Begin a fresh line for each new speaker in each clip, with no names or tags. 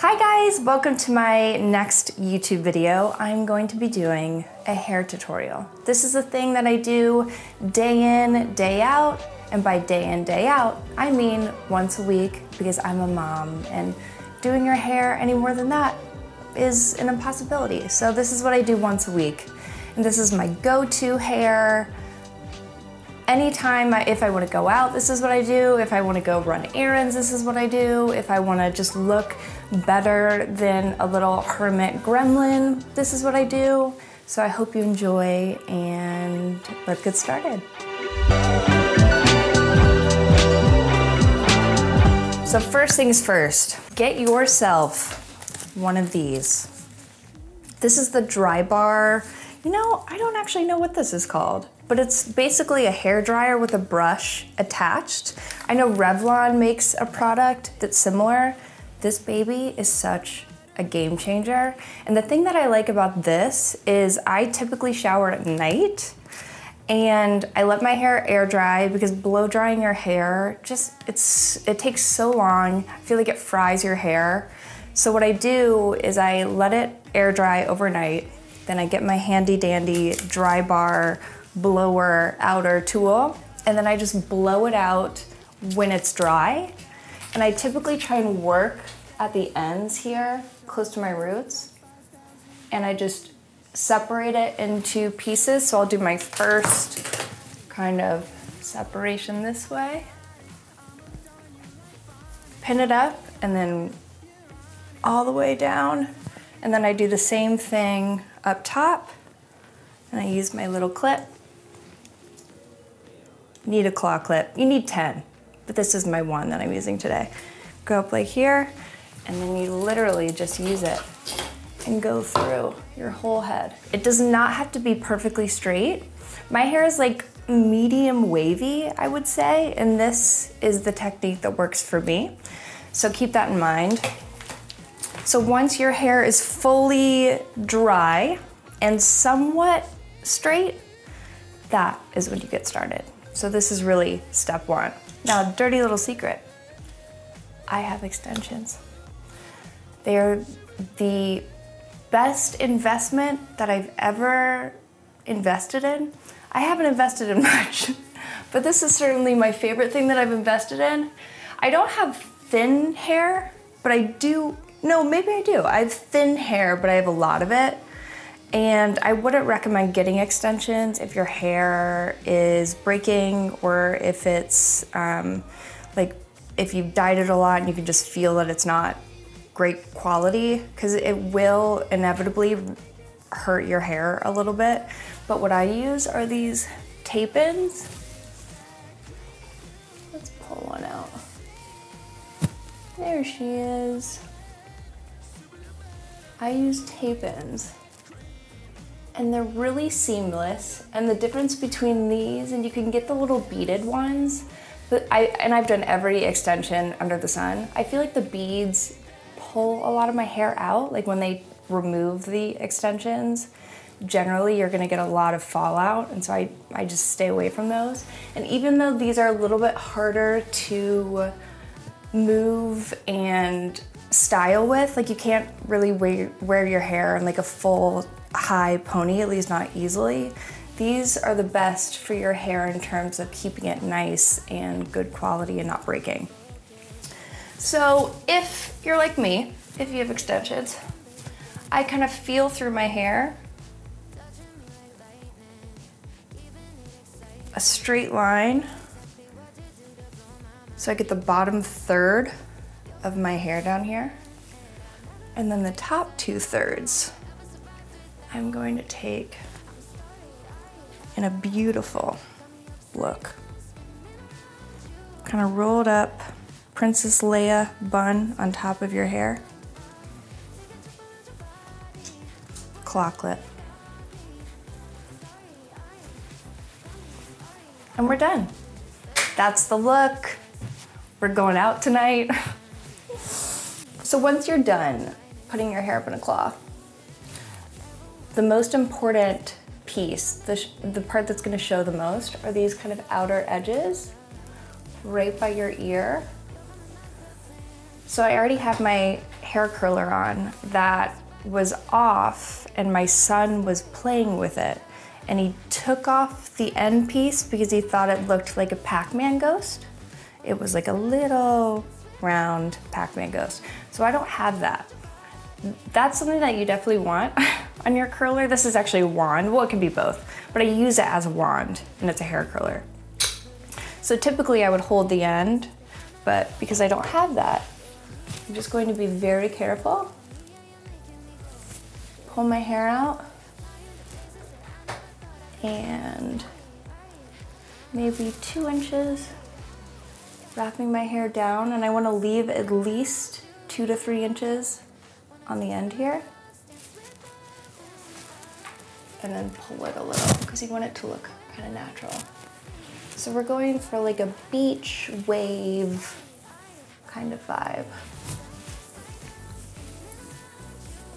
Hi guys, welcome to my next YouTube video. I'm going to be doing a hair tutorial. This is a thing that I do day in, day out, and by day in, day out, I mean once a week because I'm a mom and doing your hair any more than that is an impossibility. So this is what I do once a week. And this is my go-to hair. Anytime, if I want to go out, this is what I do. If I want to go run errands, this is what I do. If I want to just look better than a little hermit gremlin, this is what I do. So I hope you enjoy, and let's get started. So first things first, get yourself one of these. This is the Drybar. You know, I don't actually know what this is called, but it's basically a hair dryer with a brush attached. I know Revlon makes a product that's similar. This baby is such a game changer. And the thing that I like about this is I typically shower at night and I let my hair air dry because blow drying your hair, it takes so long. I feel like it fries your hair. So what I do is I let it air dry overnight. Then I get my handy dandy Drybar blower outer tool, and then I just blow it out when it's dry. And I typically try and work at the ends here, close to my roots, and I just separate it into pieces. So I'll do my first kind of separation this way, pin it up, and then all the way down. And then I do the same thing up top, and I use my little clip. You need a claw clip. You need 10, but this is my one that I'm using today. Go up like here, and then you literally just use it and go through your whole head. It does not have to be perfectly straight. My hair is like medium wavy, I would say, and this is the technique that works for me. So keep that in mind. So once your hair is fully dry and somewhat straight, that is when you get started. So this is really step one. Now, dirty little secret, I have extensions. They are the best investment that I've ever invested in. I haven't invested in much, but this is certainly my favorite thing that I've invested in. I don't have thin hair, but I do. No, maybe I do. I have thin hair, but I have a lot of it. And I wouldn't recommend getting extensions if your hair is breaking, or if it's like if you've dyed it a lot and you can just feel that it's not great quality, because it will inevitably hurt your hair a little bit. But what I use are these tape-ins. Let's pull one out. There she is. I use tape-ins, and they're really seamless. And the difference between these, and you can get the little beaded ones, but I've done every extension under the sun. I feel like the beads pull a lot of my hair out. Like when they remove the extensions, generally you're gonna get a lot of fallout, and so I just stay away from those. And even though these are a little bit harder to move and style with, like you can't really wear your hair in like a full high pony, at least not easily. These are the best for your hair in terms of keeping it nice and good quality and not breaking. So if you're like me, if you have extensions, I kind of feel through my hair a straight line, so I get the bottom third of my hair down here, and then the top 2/3 I'm going to take in a beautiful look. Kind of roll it up, Princess Leia bun on top of your hair. Claw clip. And we're done. That's the look. We're going out tonight. So once you're done putting your hair up in a claw, the most important piece, the part that's gonna show the most, are these kind of outer edges right by your ear. So I already have my hair curler on that was off and my son was playing with it. And he took off the end piece because he thought it looked like a Pac-Man ghost. It was like a little round Pac-Man ghost. So I don't have that. That's something that you definitely want on your curler. This is actually a wand. Well, it can be both, but I use it as a wand and it's a hair curler. So typically I would hold the end, but because I don't have that, I'm just going to be very careful. Pull my hair out and maybe 2 inches, wrapping my hair down, and I want to leave at least 2 to 3 inches on the end here, and then pull it a little because you want it to look kind of natural. So we're going for like a beach wave kind of vibe.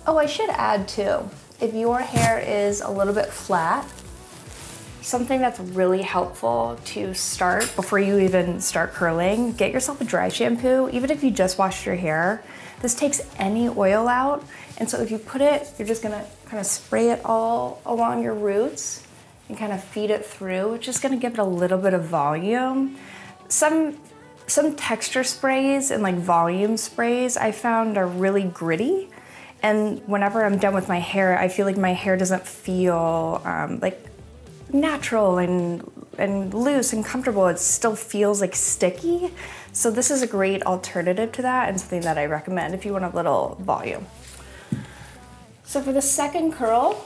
Oh, I should add too, if your hair is a little bit flat, something that's really helpful to start before you even start curling, get yourself a dry shampoo. Even if you just washed your hair, this takes any oil out. And so if you put it, you're just gonna kind of spray it all along your roots and kind of feed it through. It's just gonna give it a little bit of volume. Some texture sprays and like volume sprays I found are really gritty. And whenever I'm done with my hair, I feel like my hair doesn't feel like natural and loose and comfortable. It still feels like sticky. So this is a great alternative to that and something that I recommend if you want a little volume. So for the second curl,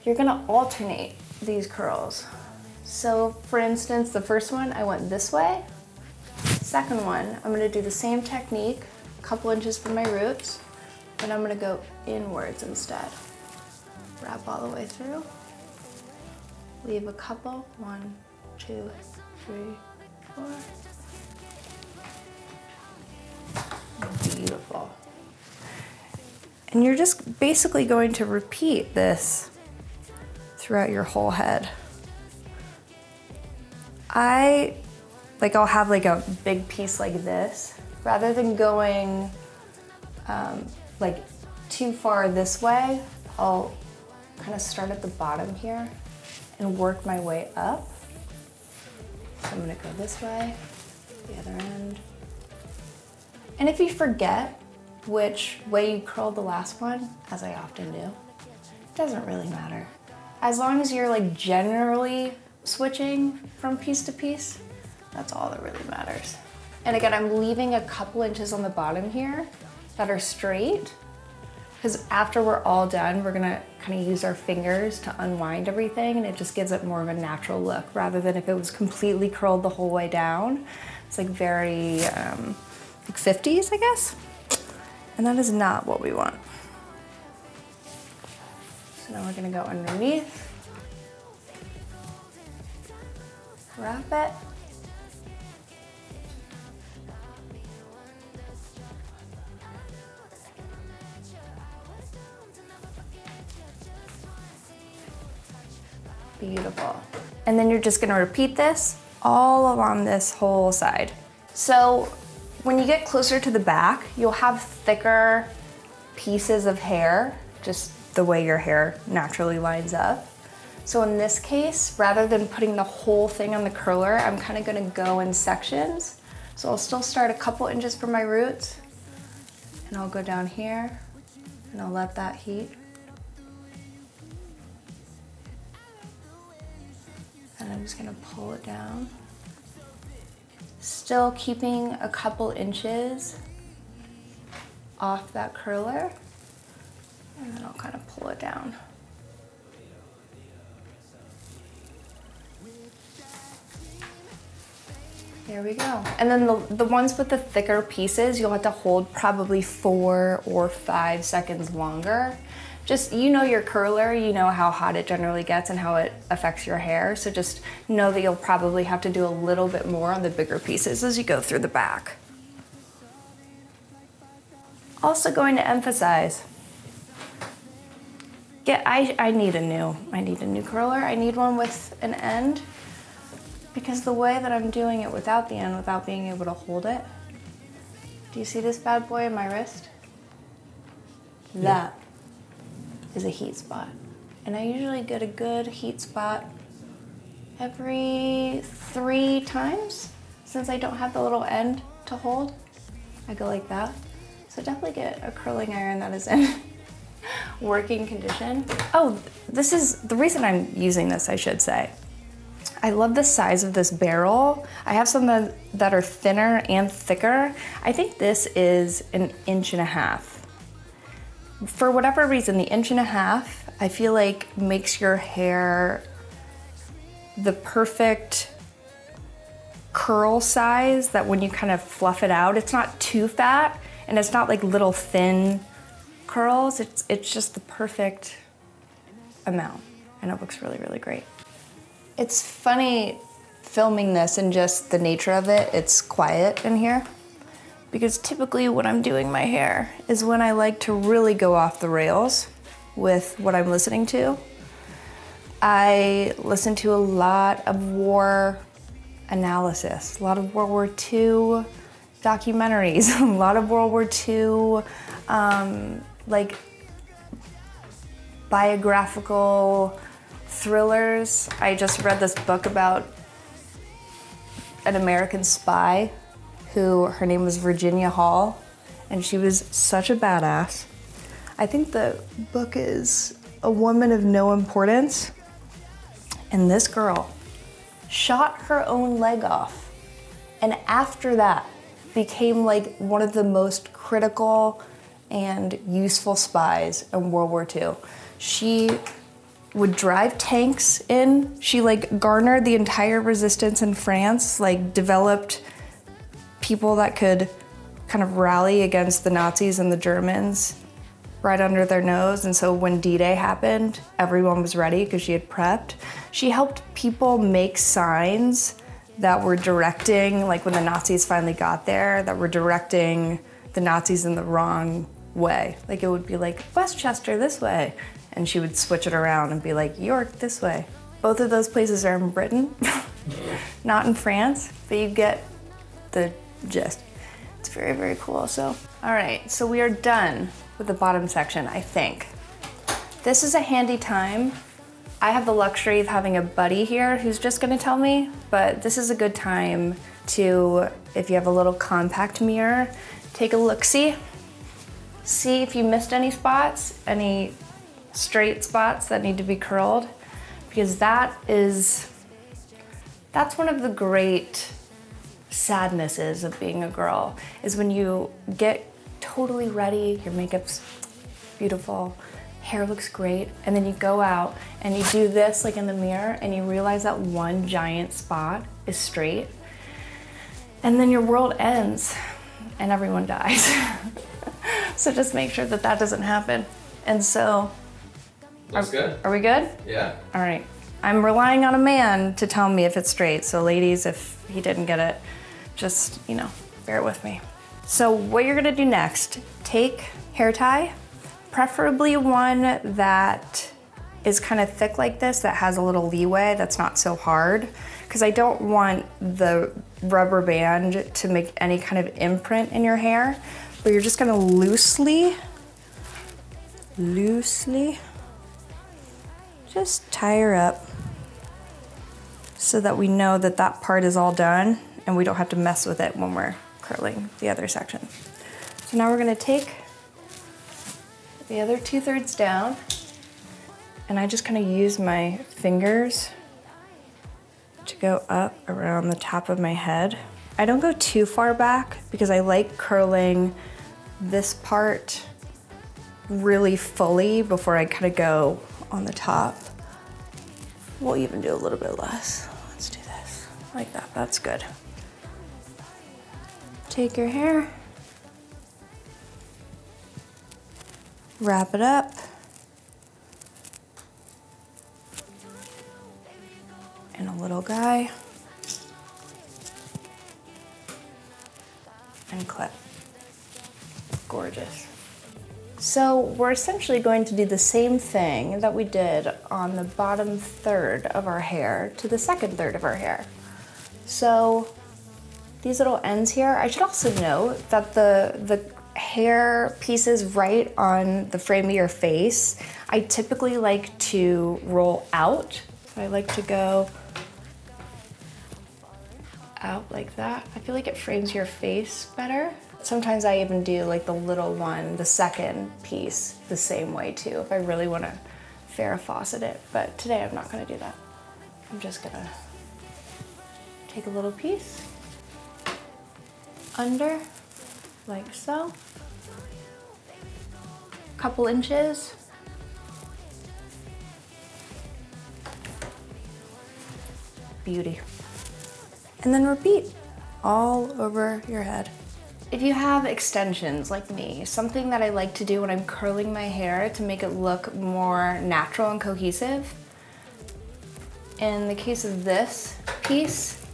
you're gonna alternate these curls. So for instance, the first one, I went this way. Second one, I'm gonna do the same technique, a couple inches from my roots, but I'm gonna go inwards instead. Wrap all the way through. Leave a couple, 1, 2, 3, 4. Beautiful. And you're just basically going to repeat this throughout your whole head. I'll have like a big piece like this, rather than going like too far this way, I'll kind of start at the bottom here and work my way up. So I'm gonna go this way, the other end. And if you forget which way you curled the last one, as I often do, it doesn't really matter. As long as you're like generally switching from piece to piece, that's all that really matters. And again, I'm leaving a couple inches on the bottom here that are straight, because after we're all done, we're gonna kind of use our fingers to unwind everything, and it just gives it more of a natural look, rather than if it was completely curled the whole way down. It's like very, like 50s, I guess. And that is not what we want. So now we're gonna go underneath, wrap it, beautiful. And then you're just gonna repeat this all along this whole side. So when you get closer to the back, you'll have thicker pieces of hair, just the way your hair naturally lines up. So in this case, rather than putting the whole thing on the curler, I'm kind of gonna go in sections. So I'll still start a couple inches from my roots, and I'll go down here, and I'll let that heat. And I'm just gonna pull it down. Still keeping a couple inches off that curler, and then I'll kind of pull it down. There we go. And then the ones with the thicker pieces, you'll have to hold probably 4 or 5 seconds longer. Just, you know your curler, you know how hot it generally gets and how it affects your hair. So just know that you'll probably have to do a little bit more on the bigger pieces as you go through the back. Also going to emphasize, I need a new curler. I need one with an end, because the way that I'm doing it without the end, without being able to hold it, do you see this bad boy in my wrist? That is a heat spot. And I usually get a good heat spot every 3 times. Since I don't have the little end to hold, I go like that. So definitely get a curling iron that is in working condition. Oh, this is the reason I'm using this, I should say. I love the size of this barrel. I have some that are thinner and thicker. I think this is 1.5 inches. For whatever reason, the 1.5 inches, I feel like makes your hair the perfect curl size that when you kind of fluff it out, it's not too fat and it's not like little thin curls. It's just the perfect amount and it looks really, really great. It's funny filming this and just the nature of it. It's quiet in here because typically when I'm doing my hair is when I like to really go off the rails with what I'm listening to. I listen to a lot of war analysis, a lot of World War II documentaries, a lot of World War II like biographical thrillers. I just read this book about an American spy who, her name was Virginia Hall, and she was such a badass. I think the book is A Woman of No Importance, and this girl shot her own leg off, and after that became like one of the most critical and useful spies in World War II. She would drive tanks in. She like garnered the entire resistance in France, like developed people that could kind of rally against the Nazis and the Germans right under their nose. And so when D-Day happened, everyone was ready because she had prepped. She helped people make signs that were directing, like when the Nazis finally got there, that were directing the Nazis in the wrong way. Like it would be like, Westchester this way. And she would switch it around and be like, York this way. Both of those places are in Britain, not in France, but you get the gist. It's very, very cool. So, all right, so we are done with the bottom section, I think. This is a handy time. I have the luxury of having a buddy here who's just gonna tell me, but this is a good time to, if you have a little compact mirror, take a look-see. See if you missed any spots, any straight spots that need to be curled, because that's one of the great sadnesses of being a girl, is when you get totally ready, your makeup's beautiful, hair looks great, and then you go out and you do this like in the mirror and you realize that one giant spot is straight, and then your world ends and everyone dies. So just make sure that that doesn't happen. And so,
looks good.
Are we good?
Yeah.
All right. I'm relying on a man to tell me if it's straight. So ladies, if he didn't get it, just, you know, bear with me. So what you're gonna do next, take hair tie, preferably one that is kind of thick like this, that has a little leeway, that's not so hard, because I don't want the rubber band to make any kind of imprint in your hair, but you're just gonna loosely, just tie her up so that we know that that part is all done and we don't have to mess with it when we're curling the other section. So now we're gonna take the other 2/3 down, and I just kind of use my fingers to go up around the top of my head. I don't go too far back because I like curling this part really fully before I kind of go on the top. We'll even do a little bit less. Let's do this, like that, that's good. Take your hair, wrap it up, and a little guy, and clip. Gorgeous. So we're essentially going to do the same thing that we did on the bottom third of our hair to the second third of our hair. So these little ends here, I should also note that the hair pieces right on the frame of your face, I typically like to roll out. So I like to go out like that. I feel like it frames your face better. Sometimes I even do like the little one, the second piece, the same way too, if I really want to Farrah Fawcett it. But today I'm not going to do that. I'm just going to take a little piece under, like so. Couple inches. Beauty. And then repeat all over your head. If you have extensions like me, something that I like to do when I'm curling my hair to make it look more natural and cohesive, in the case of this piece,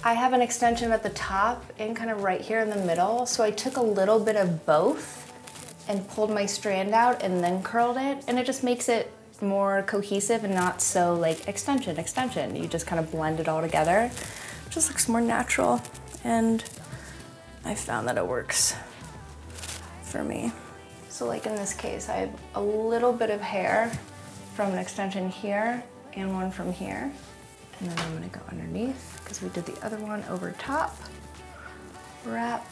I have an extension at the top and kind of right here in the middle, so I took a little bit of both and pulled my strand out and then curled it, and it just makes it more cohesive and not so like extension, extension. You just kind of blend it all together. It just looks more natural, and I found that it works for me. So like in this case, I have a little bit of hair from an extension here and one from here. And then I'm gonna go underneath because we did the other one over top. Wrap,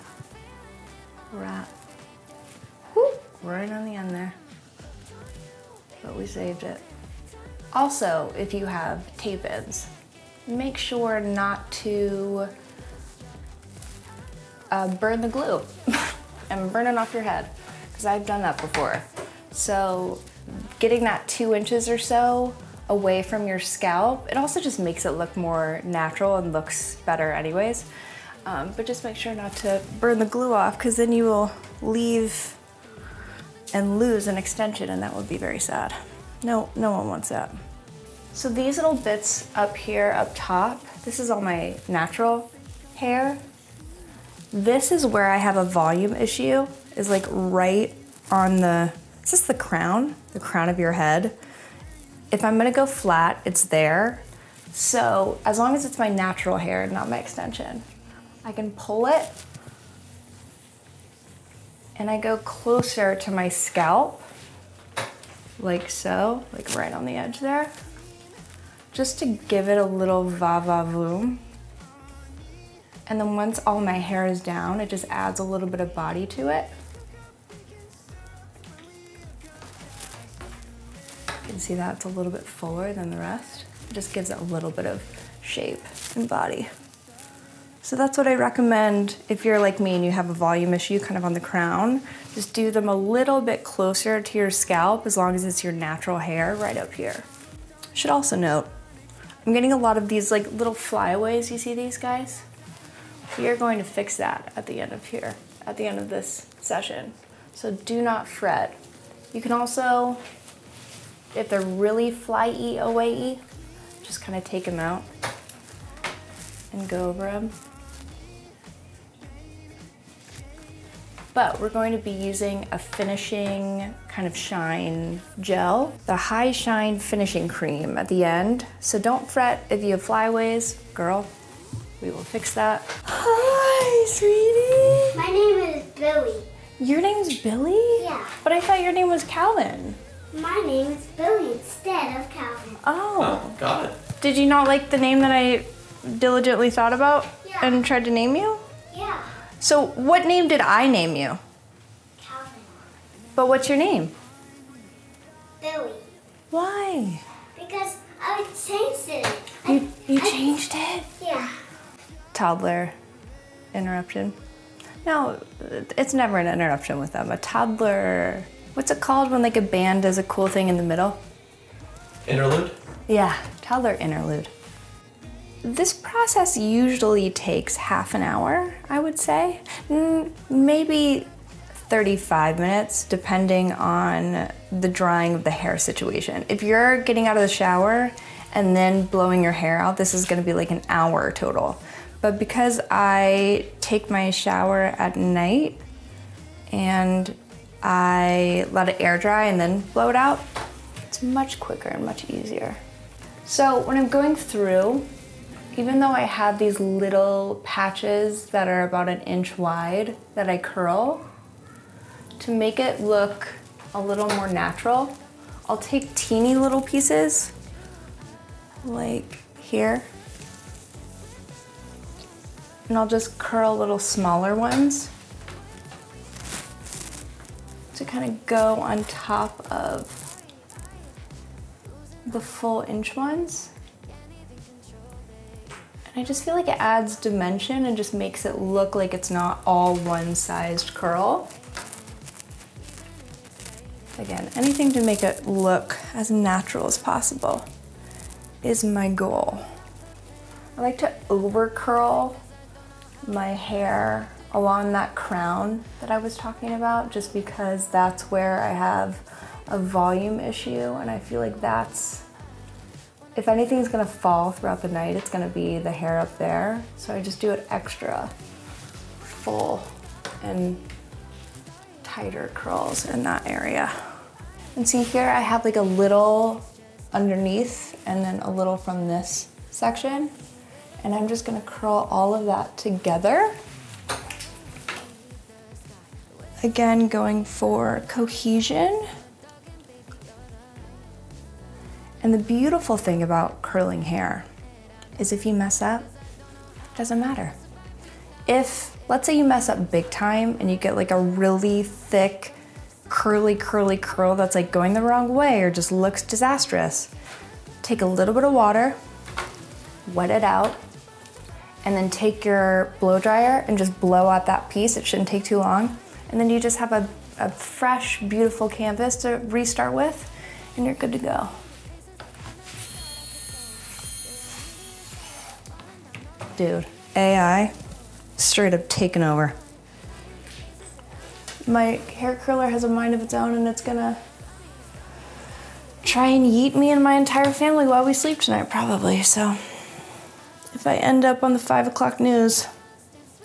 wrap, whoop, right on the end there. But we saved it. Also, if you have tape-ins, make sure not to burn the glue and burn it off your head, because I've done that before. So getting that 2 inches or so away from your scalp, it also just makes it look more natural and looks better anyways. But just make sure not to burn the glue off, because then you will leave and lose an extension, and that would be very sad. No one wants that. So these little bits up here, up top, this is all my natural hair. This is where I have a volume issue, is like right on the, is this the crown of your head? If I'm gonna go flat, it's there. So as long as it's my natural hair, not my extension, I can pull it and I go closer to my scalp, like so, like right on the edge there, just to give it a little va-va-voom. And then once all my hair is down, it just adds a little bit of body to it. You can see that it's a little bit fuller than the rest. It just gives it a little bit of shape and body. So that's what I recommend if you're like me and you have a volume issue kind of on the crown. Just do them a little bit closer to your scalp, as long as it's your natural hair right up here. Should also note, I'm getting a lot of these like little flyaways. You see these guys? We are going to fix that at the end of here, at the end of this session. So do not fret. You can also, if they're really fly-y, away-y, just kind of take them out and go over them. But we're going to be using a finishing kind of shine gel, the High Shine Finishing Cream at the end. So don't fret if you have flyaways, girl, we will fix that. Hi, sweetie.
My name is Billy.
Your name's Billy?
Yeah.
But I thought your name was Calvin.
My name is Billy instead of Calvin.
Oh.
Got it.
Did you not like the name that I diligently thought about and tried to name you?
Yeah.
So what name did I name you?
Calvin.
But what's your name?
Billy.
Why?
Because I changed it.
You changed it?
Yeah.
Toddler interruption. No, it's never an interruption with them. A toddler, what's it called when like a band does a cool thing in the middle?
Interlude?
Yeah, toddler interlude. This process usually takes half an hour, I would say. Maybe 35 minutes, depending on the drying of the hair situation. If you're getting out of the shower and then blowing your hair out, this is gonna be like an hour total. But because I take my shower at night and I let it air dry and then blow it out, it's much quicker and much easier. So when I'm going through, even though I have these little patches that are about 1 inch wide that I curl, to make it look a little more natural, I'll take teeny little pieces, like here, and I'll just curl little smaller ones to kind of go on top of the full inch ones. And I just feel like it adds dimension and just makes it look like it's not all one-sized curl. Again, anything to make it look as natural as possible is my goal. I like to over curl my hair along that crown that I was talking about, just because that's where I have a volume issue, and I feel like that's, if anything's gonna fall throughout the night, it's gonna be the hair up there. So I just do it extra full and tighter curls in that area. And see here, I have like a little underneath and then a little from this section. And I'm just gonna curl all of that together. Again, going for cohesion. And the beautiful thing about curling hair is if you mess up, it doesn't matter. If, let's say you mess up big time and you get like a really thick, curly curl that's like going the wrong way or just looks disastrous, take a little bit of water, wet it out, and then take your blow dryer and just blow out that piece. It shouldn't take too long. And then you just have a fresh, beautiful canvas to restart with, and you're good to go. Dude, AI straight up taken over. My hair curler has a mind of its own, and it's gonna try and yeet me and my entire family while we sleep tonight, probably. So if I end up on the 5 o'clock news,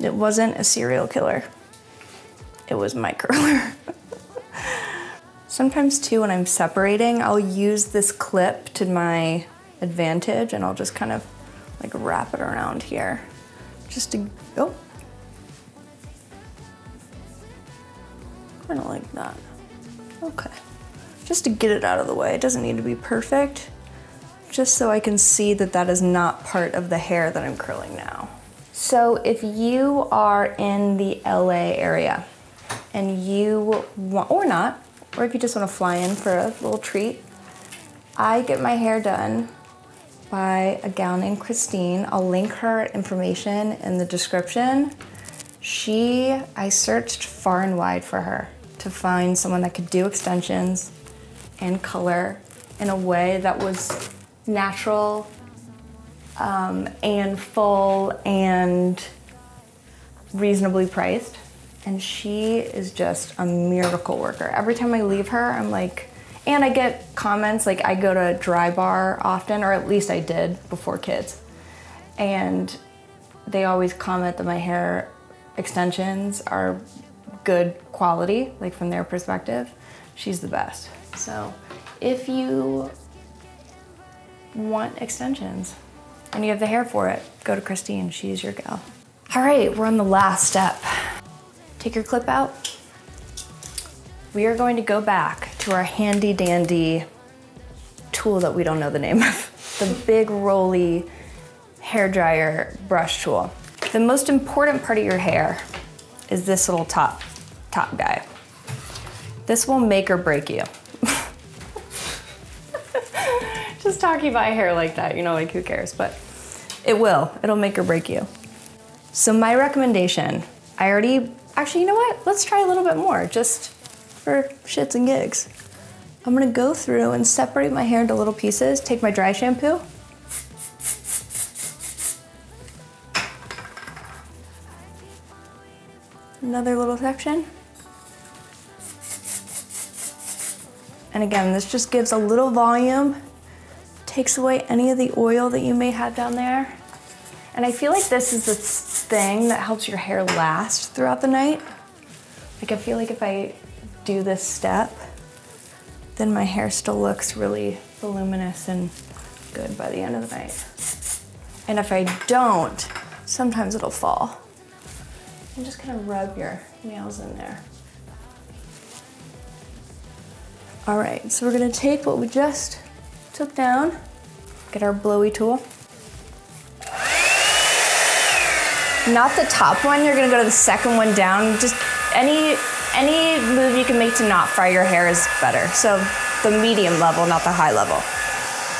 it wasn't a serial killer. It was my curler. Sometimes too, when I'm separating, I'll use this clip to my advantage, and I'll just kind of like wrap it around here. Just to, oh. Kind of like that. Okay. Just to get it out of the way. It doesn't need to be perfect. Just so I can see that that is not part of the hair that I'm curling now. So if you are in the LA area and you want, or not, or if you just want to fly in for a little treat, I get my hair done by a gal named Christine. I'll link her information in the description. I searched far and wide for her to find someone that could do extensions and color in a way that was natural and full and reasonably priced. And she is just a miracle worker. Every time I leave her, I'm like, and I get comments, like I go to Drybar often, or at least I did before kids. And they always comment that my hair extensions are good quality, like from their perspective. She's the best. So if you want extensions and you have the hair for it, go to Christine, she's your gal. All right, we're on the last step. Take your clip out. We are going to go back to our handy dandy tool that we don't know the name of, the big rolly hair dryer brush tool. The most important part of your hair is this little top guy. This will make or break you. Just talking about hair like that, you know, like who cares, but it will, it'll make or break you. So my recommendation, actually, you know what? Let's try a little bit more, just for shits and gigs. I'm gonna go through and separate my hair into little pieces, take my dry shampoo, another little section. And again, this just gives a little volume, takes away any of the oil that you may have down there. And I feel like this is the thing that helps your hair last throughout the night. Like I feel like if I do this step, then my hair still looks really voluminous and good by the end of the night. And if I don't, sometimes it'll fall. And just kind of rub your nails in there. All right, so we're gonna take what we just took down, get our blowy tool. Not the top one, you're gonna go to the second one down. Just any move you can make to not fry your hair is better. So the medium level, not the high level.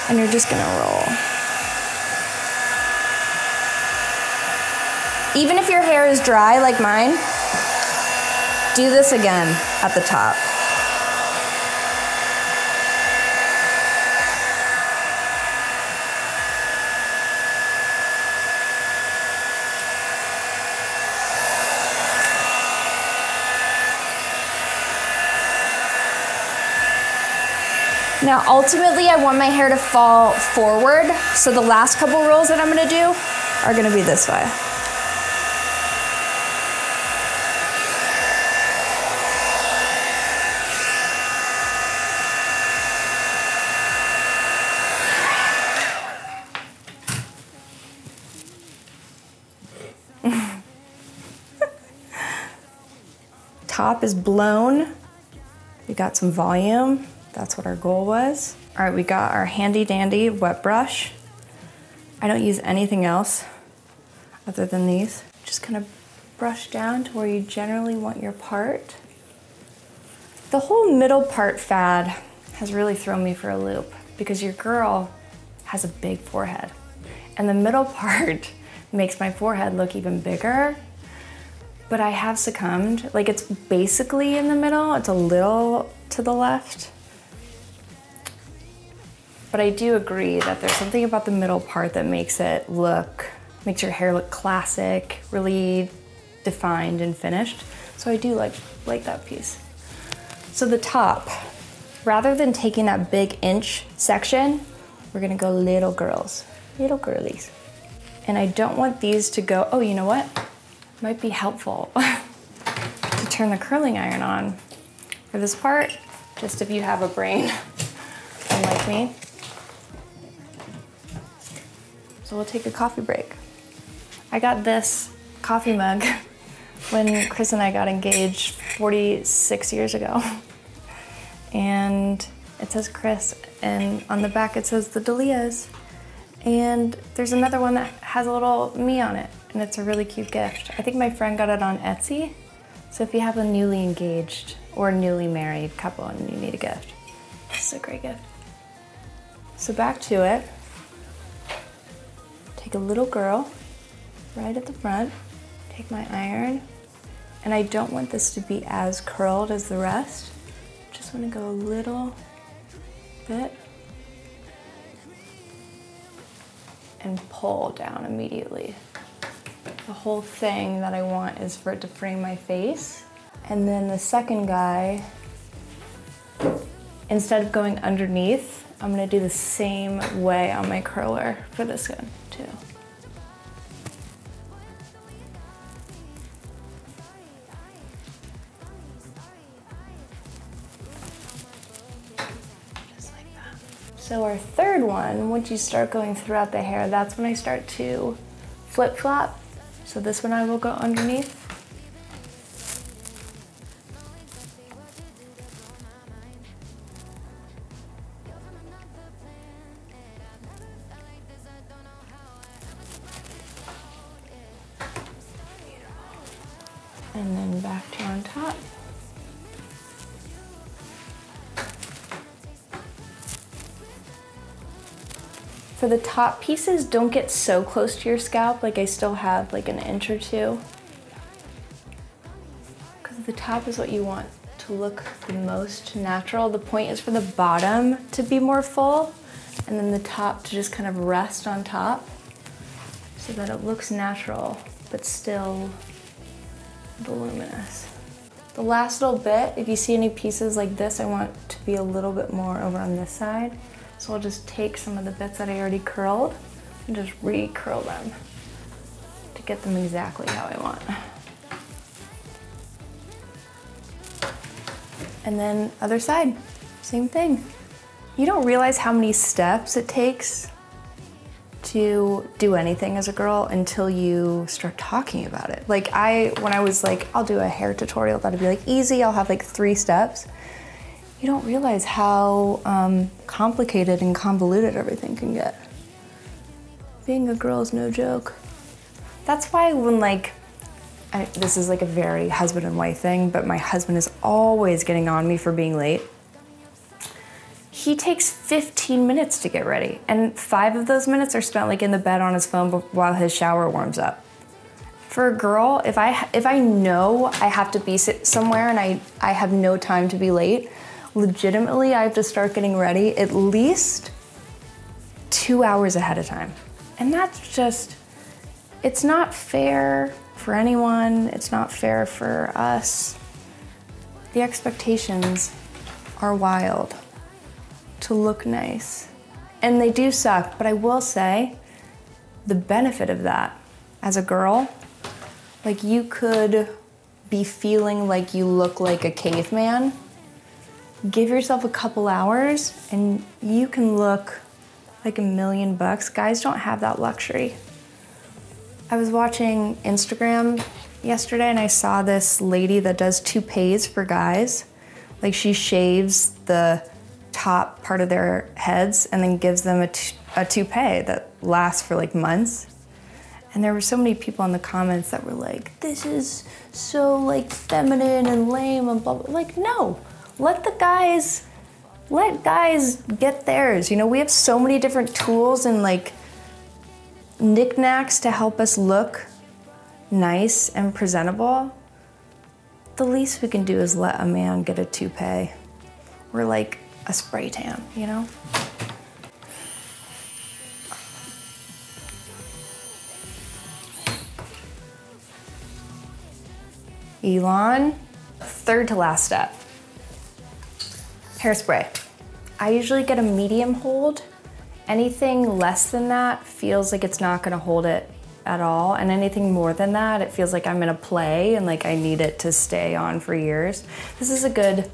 And you're just gonna roll. Even if your hair is dry like mine, do this again at the top. Now, ultimately, I want my hair to fall forward, so the last couple rolls that I'm gonna do are gonna be this way. Top is blown. We got some volume. That's what our goal was. All right, we got our handy dandy wet brush. I don't use anything else other than these. Just kind of brush down to where you generally want your part. The whole middle part fad has really thrown me for a loop because your girl has a big forehead. And the middle part makes my forehead look even bigger. But I have succumbed. Like, it's basically in the middle. It's a little to the left. But I do agree that there's something about the middle part that makes your hair look classic, really defined and finished. So I do like that piece. So the top, rather than taking that big inch section, we're gonna go little girls, little girlies. And I don't want these to go, oh, you know what? Might be helpful to turn the curling iron on for this part, just if you have a brain unlike me. So we'll take a coffee break. I got this coffee mug when Chris and I got engaged 46 years ago. And it says Chris, and on the back it says the Dahlias. And there's another one that has a little me on it, and it's a really cute gift. I think my friend got it on Etsy. So if you have a newly engaged or newly married couple and you need a gift, this is a great gift. So back to it. Take a little girl right at the front, take my iron, and I don't want this to be as curled as the rest. Just want to go a little bit and pull down immediately. The whole thing that I want is for it to frame my face. And then the second guy, instead of going underneath, I'm gonna do the same way on my curler for this one too. Just like that. So our third one, once you start going throughout the hair, that's when I start to flip-flop. So this one I will go underneath. And then back to on top. For the top pieces, don't get so close to your scalp. Like, I still have like an inch or two. Because the top is what you want to look the most natural. The point is for the bottom to be more full, and then the top to just kind of rest on top so that it looks natural, but still voluminous. The last little bit, if you see any pieces like this, I want to be a little bit more over on this side. So I'll just take some of the bits that I already curled and just re-curl them to get them exactly how I want. And then other side, same thing. You don't realize how many steps it takes to do anything as a girl until you start talking about it. Like when I was like, I'll do a hair tutorial that'll be like easy, I'll have like 3 steps. You don't realize how complicated and convoluted everything can get. Being a girl is no joke. That's why when this is like a very husband and wife thing, but my husband is always getting on me for being late. He takes 15 minutes to get ready, and 5 of those minutes are spent like in the bed on his phone while his shower warms up. For a girl, if I know I have to be somewhere and I have no time to be late, legitimately I have to start getting ready at least 2 hours ahead of time. And that's just, it's not fair for anyone, it's not fair for us. The expectations are wild to look nice. And they do suck, but I will say, the benefit of that, as a girl, like you could be feeling like you look like a caveman. Give yourself a couple hours and you can look like $1 million. Guys don't have that luxury. I was watching Instagram yesterday and I saw this lady that does toupees for guys. Like she shaves the top part of their heads and then gives them a toupee that lasts for like months. And there were so many people in the comments that were like, this is so like feminine and lame and blah, blah. Like, no, let guys get theirs. You know, we have so many different tools and like knickknacks to help us look nice and presentable. The least we can do is let a man get a toupee or like a spray tan, you know? Elon, third to last step. Hairspray. I usually get a medium hold. Anything less than that feels like it's not gonna hold it at all. And anything more than that, it feels like I'm in a play and like I need it to stay on for years. This is a good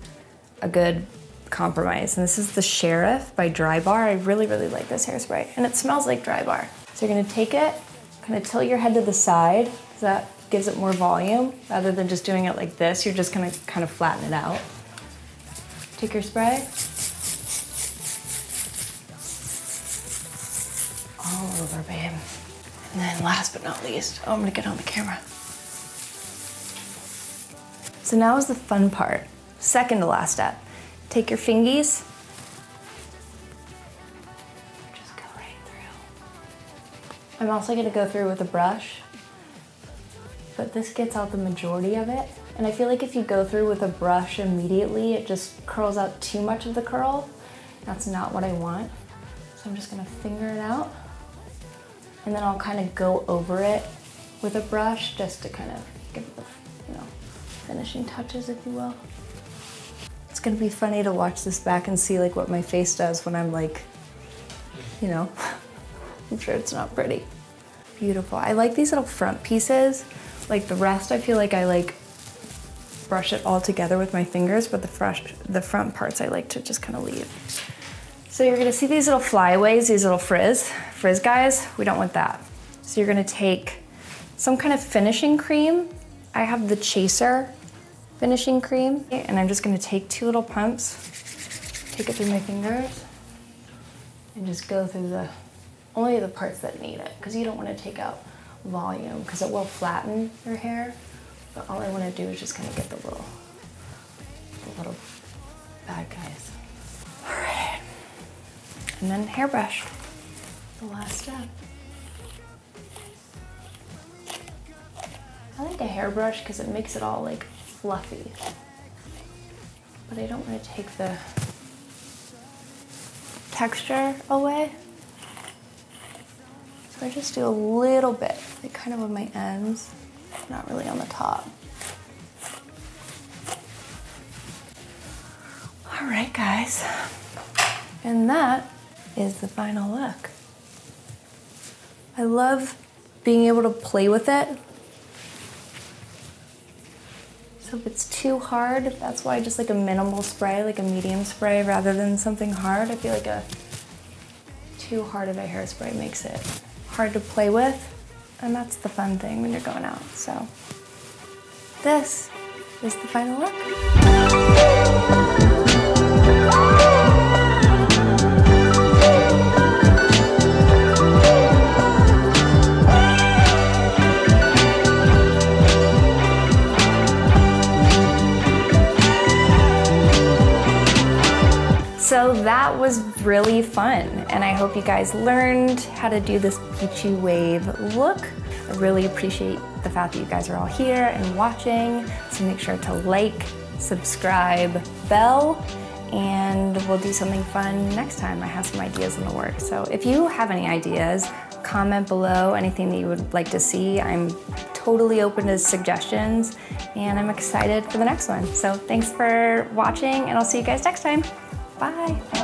compromise. And this is the Sheriff by Drybar. I really, really like this hairspray. And it smells like Drybar. So you're gonna take it, kind of tilt your head to the side, because that gives it more volume. Rather than just doing it like this, you're just gonna kind of flatten it out. Take your spray. All over, babe. And then last but not least, I'm gonna get on the camera. So now is the fun part. Second to last step. Take your fingies. Just go right through. I'm also gonna go through with a brush, but this gets out the majority of it. And I feel like if you go through with a brush immediately, it just curls out too much of the curl. That's not what I want. So I'm just gonna finger it out. And then I'll kind of go over it with a brush just to kind of give it the, finishing touches, if you will. It's gonna be funny to watch this back and see like what my face does when I'm like, I'm sure it's not pretty. Beautiful. I like these little front pieces. Like the rest, I feel like I like brush it all together with my fingers, but the front parts I like to just kind of leave. So you're gonna see these little flyaways, these little frizz guys. We don't want that. So you're gonna take some kind of finishing cream. I have the Chaser finishing cream, and I'm just gonna take 2 little pumps, take it through my fingers, and just go through only the parts that need it, because you don't want to take out volume, because it will flatten your hair. But all I want to do is just kind of get the little bad guys. All right, and then hairbrush, the last step. I like a hairbrush because it makes it all like fluffy, but I don't want to take the texture away. So I just do a little bit, like kind of on my ends, not really on the top. All right, guys, and that is the final look. I love being able to play with it. So if it's too hard, that's why I just like a minimal spray, like a medium spray rather than something hard. I feel like too hard of a hairspray makes it hard to play with, and that's the fun thing when you're going out. So this is the final look. So that was really fun, and I hope you guys learned how to do this beachy wave look. I really appreciate the fact that you guys are all here and watching, so make sure to like, subscribe, bell, and we'll do something fun next time. I have some ideas in the works. So if you have any ideas, comment below anything that you would like to see. I'm totally open to suggestions, and I'm excited for the next one. So thanks for watching, and I'll see you guys next time. Bye.